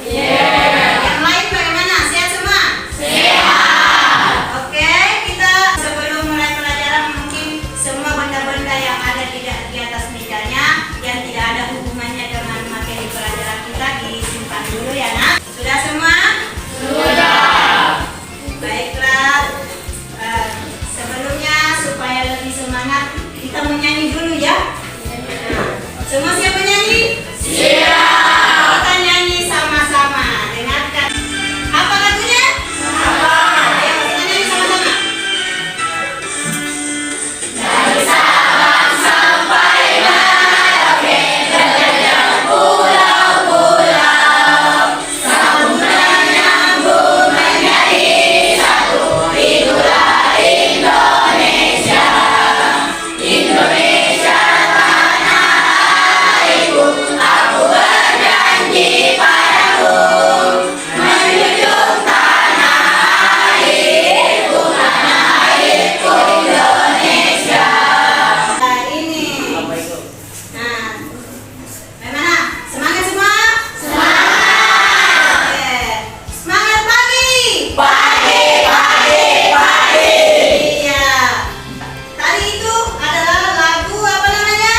Yang lain bagaimana? Sehat semua? Oke, kita sebelum mulai pelajaran mungkin semua benda-benda yang ada di atas mejanya yang tidak ada hubungannya dengan materi pelajaran kita disimpan dulu ya nak. Sudah semua? Baiklah. Sebelumnya supaya lebih semangat kita menyanyi dulu ya. Semua siap menyanyi? Kita nyanyi sama-sama. Dengarkan. Apa lagunya? Ayo kita nyanyi sama-sama. Dari Sabang sampai Merauke, terjang pulau-pulau, samudra nyambung menjadi satu. Itulah Indonesia. Indonesia tanah airku, aku berjanji padamu, menjunjung tanah airku Indonesia. Nah ini. Nah, bagaimana? Semangat semua? Oke. Semangat pagi. Iya. Tadi itu adalah lagu apa namanya?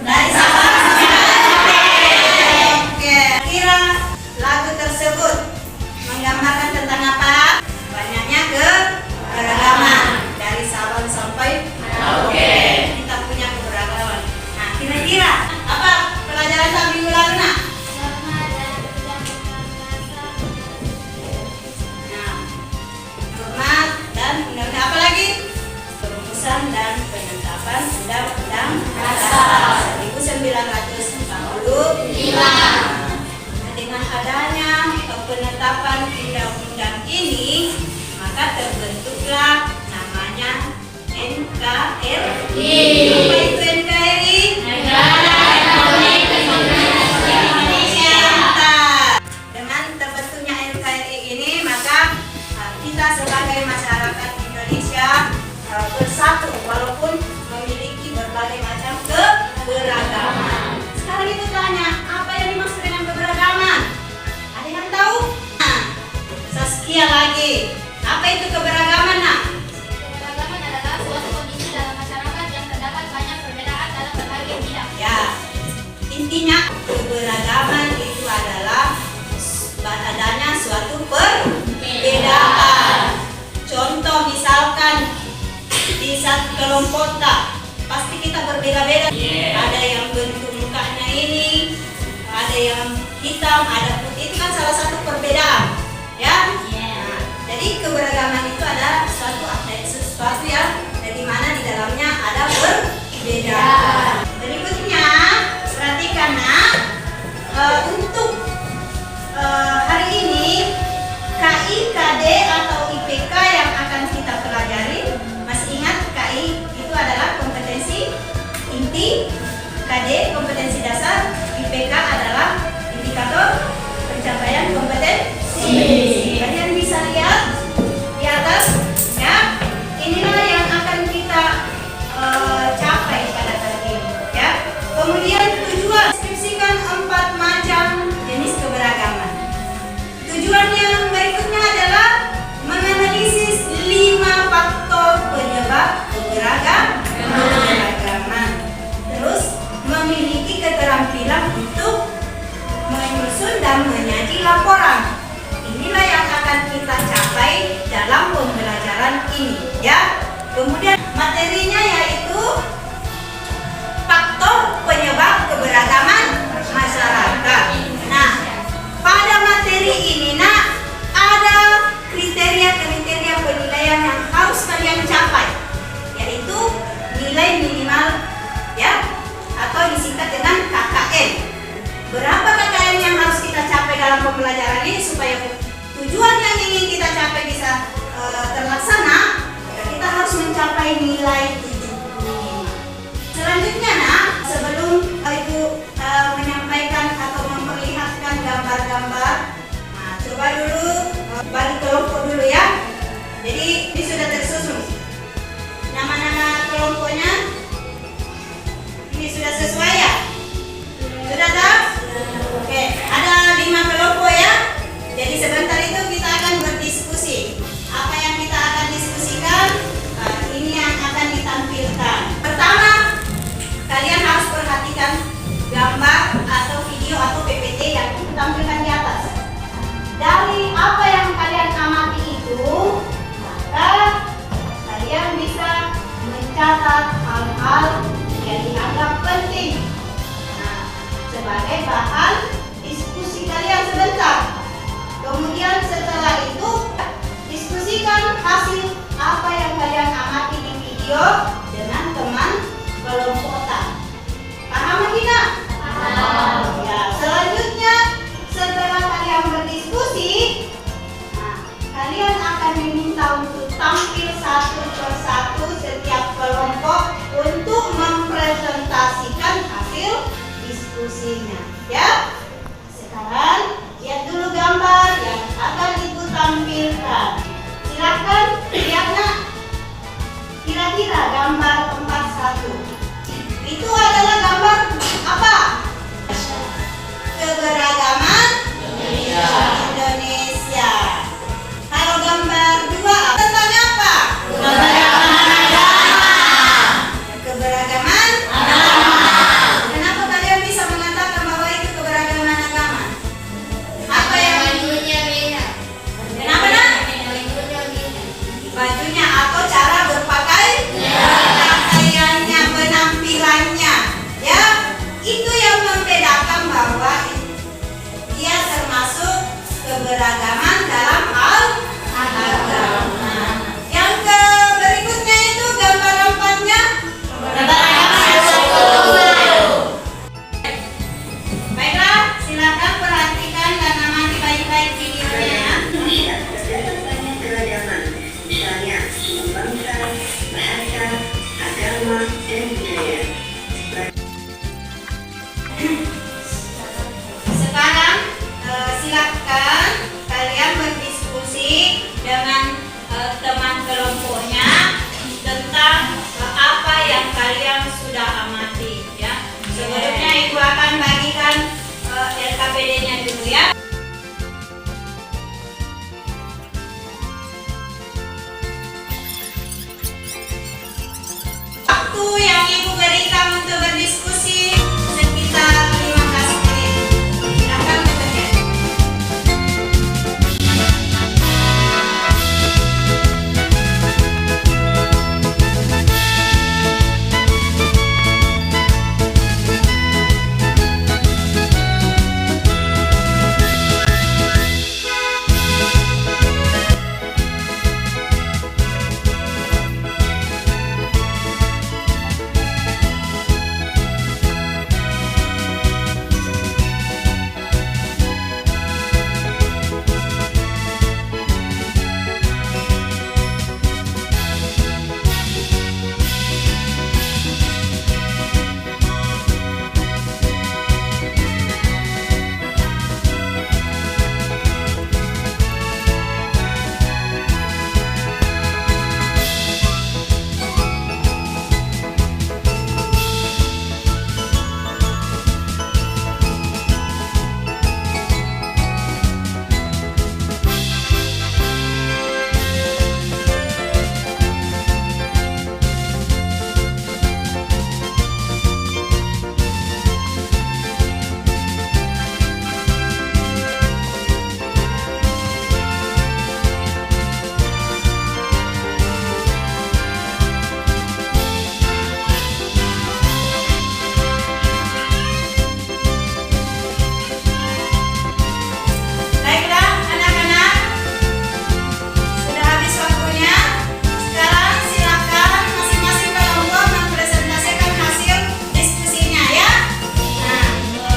Dari Sabang sampai Merauke. Oke. Kira lagu tersebut menggambarkan tentang apa? Banyaknya keberagaman dari Sabang sampai Merauke. Kita punya keberagaman. Nah, kira-kira apa pelajaran kita minggu lalu nak? Nah, hormat dan undang-undang apa lagi? Perumusan dan penetapan undang-undang dasar 1945. Nah, dengan adanya penetapan undang-undang ini, maka terbentuklah namanya NKRI. Apa itu NKRI? Indonesia. Dengan terbentuknya NKRI ini, maka kita sebagai masyarakat Indonesia bersatu walaupun memiliki berbagai macam keberagaman. Sekarang itu tanya, apa yang dimaksud dengan keberagaman? Ada yang tahu? Nah, Saskia lagi. Apa itu keberagaman nak? Keberagaman adalah suatu kondisi dalam masyarakat yang terdapat banyak perbedaan dalam berbagai bidang. Ya, intinya keberagaman itu adalah adanya suatu perbedaan. Contoh misalkan di satu kelompok pasti kita berbeda-beda. Ada yang bentuk mukanya ini, ada yang hitam, ada putih. Itu kan salah satu perbedaan, ya. Nah, jadi keberagaman itu ada sesuatu yang di mana di dalamnya ada perbedaan. Berikutnya perhatikan nak, untuk hari ini KI, KD atau IPK yang akan kita pelajari. Masih ingat KI itu adalah kompetensi inti, KD kompetensi dasar, IPK adalah indikator pencapaian kompetensi. Kalian bisa lihat di atas ya. Inilah yang akan kita capai pada kali ini ya. Kemudian tujuan, deskripsikan 4 macam video dengan teman kelompok. Paham tidak? Paham. Ya, selanjutnya setelah kalian berdiskusi, kalian akan diminta untuk tampil satu persatu setiap kelompok untuk mempresentasikan hasil diskusinya. Ya, sekarang lihat dulu gambar yang akan ibu tampilkan. Silakan lihat nak. Kira-kira gambar 41 itu adalah gambar apa? Keberagaman Indonesia. Kalau gambar 2 tentang apa? Keberagaman agama. Keberagaman agama. Kenapa kalian bisa mengatakan bahwa itu keberagaman agama? Apa yang Bajunya beda. kenapa nak? Bajunya beda. Bajunya atau cara pakaiannya, penampilannya, ya, itu yang membedakan bahwa dia termasuk keberagaman dalam hal agama. Yang berikutnya itu gambar 4-nya keberagaman suku. Baiklah, silakan perhatikan dan amati baik-baik videonya. Banyak keragaman, misalnya suku bangsa, bahasa, agama, dan budaya. Sekarang silakan kalian berdiskusi dengan teman kelompoknya tentang apa yang kalian sudah amati, ya. Sebelumnya ibu akan bagikan LKPD-nya dulu, ya. Waktu yang ibu berikan untuk berdiskusi sekitar 15 menit. Silakan bekerja. Baiklah, anak-anak, sudah habis waktunya. Sekarang silakan masing-masing kelompok mempresentasikan hasil diskusinya, ya. Nah,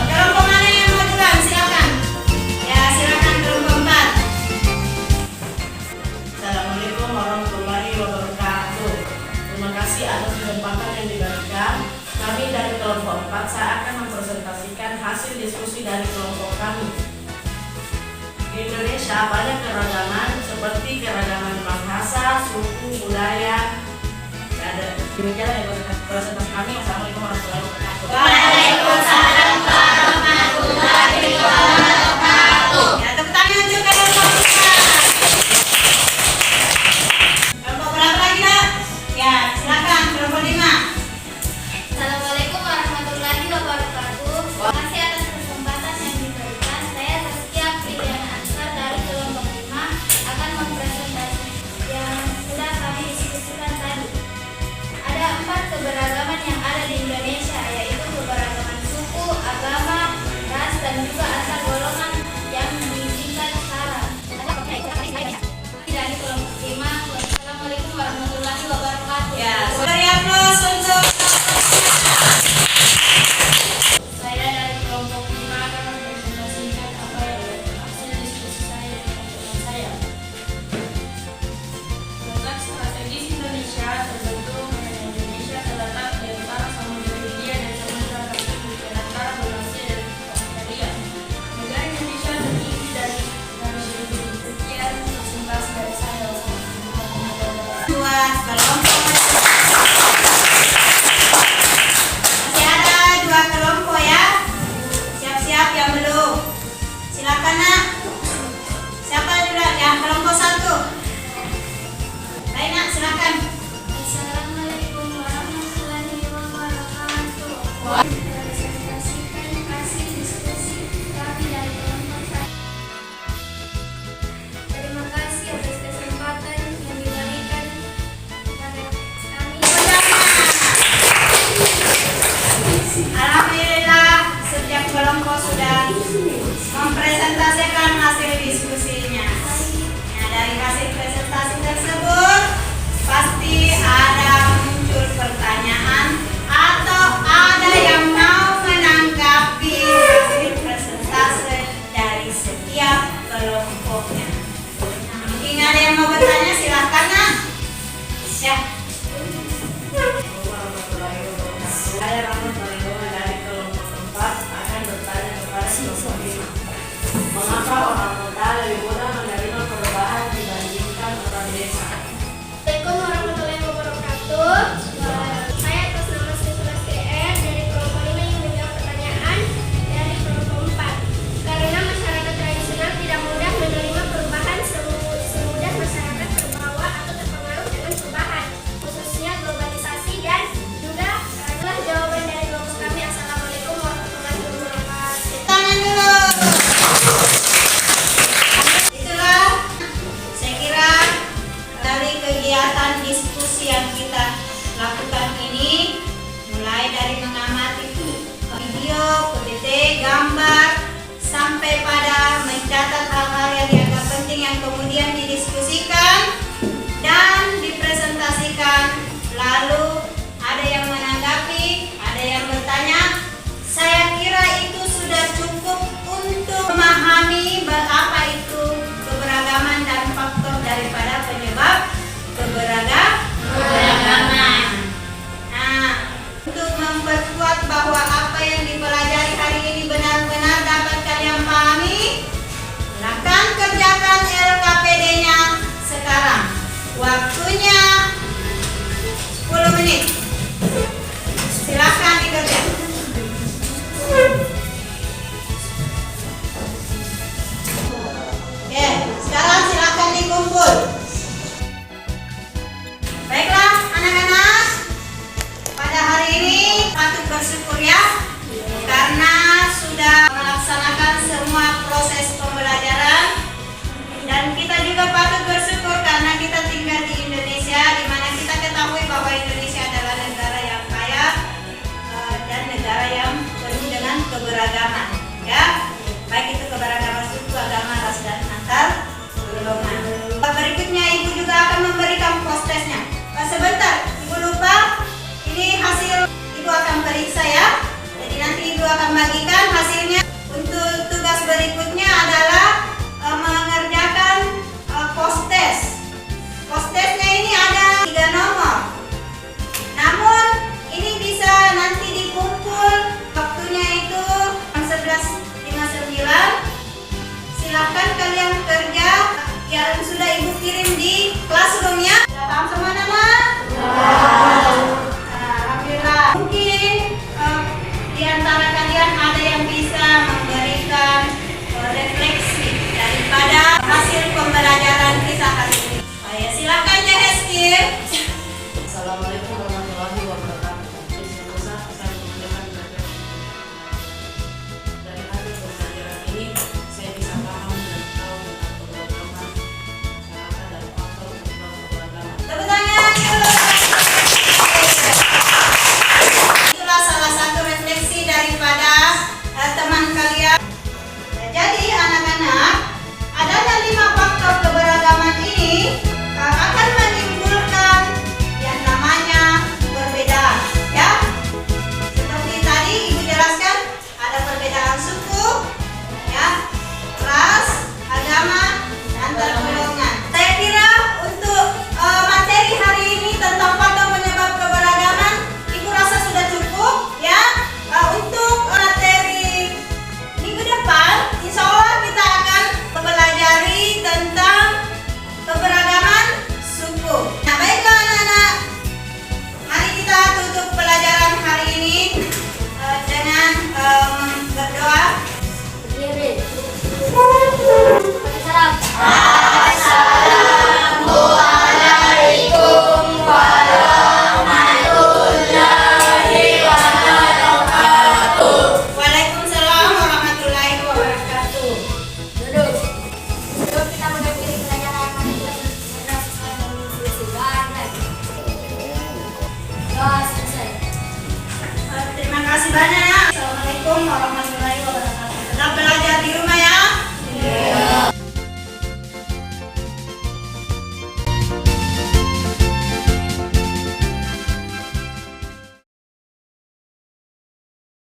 kelompok mana yang mau duluan? Silakan. Ya, silakan kelompok 4. Assalamualaikum warahmatullahi wabarakatuh. Terima kasih atas kesempatan yang diberikan. Kami dari kelompok 4 saya akan mempresentasikan hasil diskusi dari kelompok kami. Di Indonesia banyak keragaman seperti keragaman bahasa, suku, budaya. Demikian yang presentasi kami. Assalamualaikum warahmatullahi wabarakatuh. Waalaikumsalam warahmatullahi wabarakatuh. Ya, tepuk tangan untuk kelompok 4. Kelompok berapa lagi, nak? Ya, silakan kelompok 5. Assalamualaikum warahmatullahi wabarakatuh. Terima kasih atas kesempatan yang diberikan. Saya Zaskia Priyana Ansar dari kelompok 5 akan mempresentasikan yang sudah kami diskusikan tadi. Ada 4 keberagaman yang ada di Indonesia, yaitu buat kelompok. Masih ada 2 kelompok ya. Siap-siap yang belum. Silakan nak. Siapa dulu ya? Kelompok 1. Baik nak, silakan. Assalamualaikum warahmatullahi wabarakatuh. Presentasikan hasil diskusi kami dari kelompok 1. Terima kasih atas kesempatan yang diberikan kepada kami. Alhamdulillah, setiap kelompok sudah mempresentasikan hasil diskusinya. Nah, dari hasil presentasi tersebut pasti ada muncul pertanyaan atau ada yang mau menanggapi hasil presentasi dari setiap kelompoknya. Nah, mungkin ada yang mau bertanya, silakan nak. Ya. Saya Rahmat Malingungan dari kelompok 4 akan bertanya kepada kelompok 5. Mengapa orang kota lebih mudah menerima perubahan dibandingkan orang desa? Assalamualaikum warahmatullahi wabarakatuh. Saya atas nama Siswa SDR dari kelompok 5 yang menjawab pertanyaan dari kelompok 4. Karena masyarakat tradisional tidak mudah menerima perubahan semudah masyarakat terbawa atau terpengaruh dengan perubahan, khususnya globalisasi dan juga itulah jawaban dari kelompok kami. Assalamualaikum warahmatullahi wabarakatuh. Tangan dulu. Itulah saya kira dari kegiatan diskusi yang kita lakukan ini, mulai dari mengamati video, PPT, gambar, sampai pada mencatat hal-hal yang dianggap penting yang kemudian didiskusikan dan dipresentasikan. Lalu ada yang menanggapi, ada yang bertanya. Saya kira itu sudah cukup untuk memahami apa itu keberagaman dan faktor daripada penyebab keberagaman. Nah, untuk memperkuat bahwa apa yang dipelajari hari ini benar-benar dapat kalian pahami, silakan kerjakan LKPD-nya sekarang. Waktunya 10 menit. Silakan dikerjakan. Oke, sekarang silakan dikumpul. Baiklah anak-anak, pada hari ini patut bersyukur ya, karena sudah melaksanakan semua proses pembelajaran. Dan kita juga patut bersyukur karena kita tinggal di Indonesia, di mana kita ketahui bahwa Indonesia adalah Assalamualaikum warahmatullahi